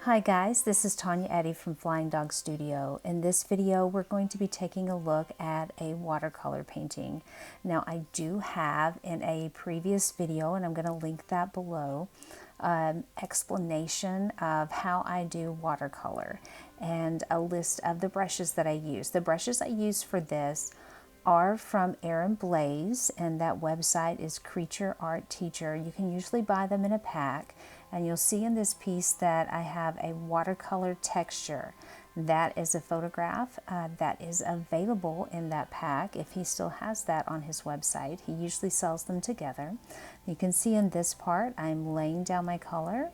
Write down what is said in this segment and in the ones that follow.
Hi guys, this is Tanya Eddy from Flying Dog Studio. In this video, we're going to be taking a look at a watercolor painting. Now, I do have in a previous video, and I'm going to link that below, explanation of how I do watercolor and a list of the brushes that I use. The brushes I use for this are from Aaron Blaze, and that website is Creature Art Teacher. You can usually buy them in a pack, and you'll see in this piece that I have a watercolor texture. That is a photograph that is available in that pack if he still has that on his website. He usually sells them together. You can see in this part I'm laying down my color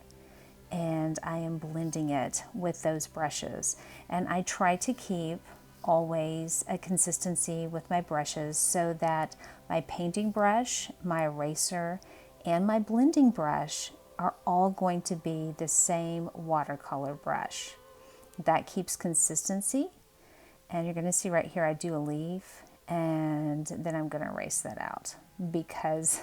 and I am blending it with those brushes, and I try to keep always a consistency with my brushes so that my painting brush, my eraser, and my blending brush are all going to be the same watercolor brush. That keeps consistency, and you're going to see right here I do a leaf and then I'm going to erase that out because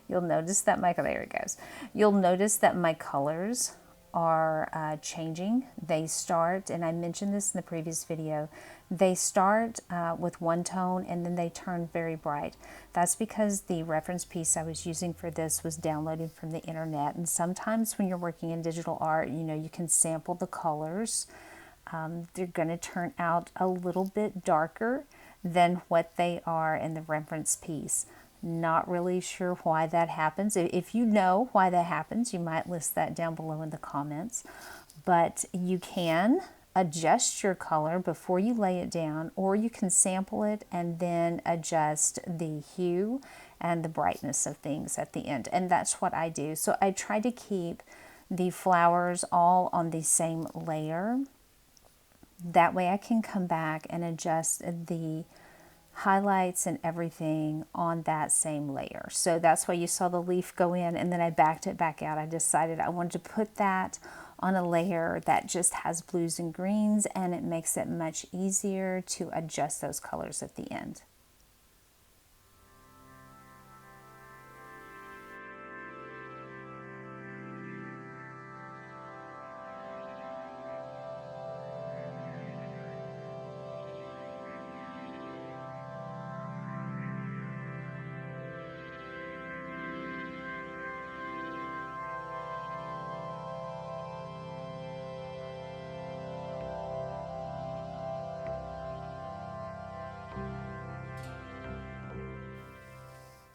you'll notice that there it goes. You'll notice that my colors are changing. They start, and I mentioned this in the previous video, they start with one tone and then they turn very bright. That's because the reference piece I was using for this was downloaded from the internet, and sometimes when you're working in digital art, you can sample the colors. They're going to turn out a little bit darker than what they are in the reference piece. Not really sure why that happens. If you know why that happens, you might list that down below in the comments. But you can adjust your color before you lay it down, or you can sample it and then adjust the hue and the brightness of things at the end. And that's what I do. So I try to keep the flowers all on the same layer. That way I can come back and adjust the highlights and everything on that same layer. So that's why you saw the leaf go in and then I backed it back out. I decided I wanted to put that on a layer that just has blues and greens, and it makes it much easier to adjust those colors at the end.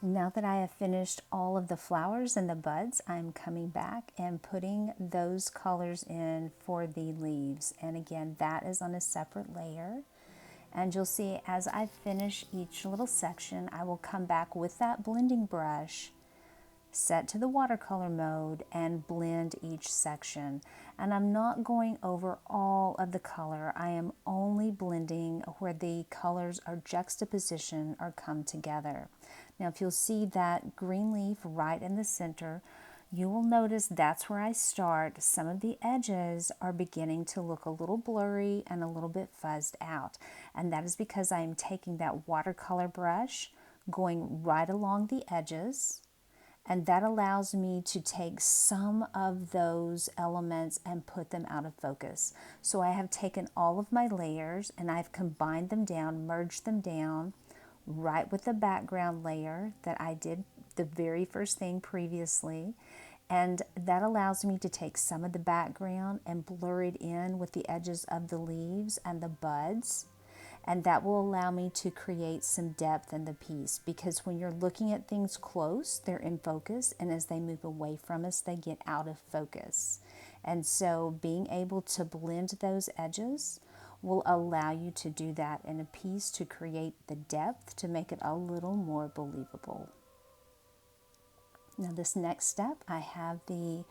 Now that I have finished all of the flowers and the buds, I'm coming back and putting those colors in for the leaves. And again, that is on a separate layer. And you'll see as I finish each little section, I will come back with that blending brush, set to the watercolor mode, and blend each section. And I'm not going over all of the color. I am only blending where the colors are juxtaposition or come together. Now, if you'll see that green leaf right in the center, you will notice that's where I start. Some of the edges are beginning to look a little blurry and a little bit fuzzed out. And that is because I am taking that watercolor brush, going right along the edges, and that allows me to take some of those elements and put them out of focus. So I have taken all of my layers and I've combined them down, merged them down, right with the background layer that I did the very first thing previously. And that allows me to take some of the background and blur it in with the edges of the leaves and the buds. And that will allow me to create some depth in the piece, because when you're looking at things close, they're in focus, and as they move away from us, they get out of focus. And so being able to blend those edges will allow you to do that in a piece to create the depth to make it a little more believable. Now this next step, I have the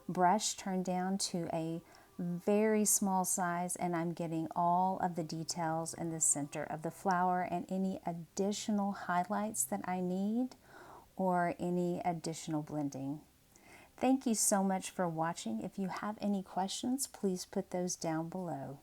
brush turned down to a very small size, and I'm getting all of the details in the center of the flower and any additional highlights that I need or any additional blending. Thank you so much for watching. If you have any questions, please put those down below.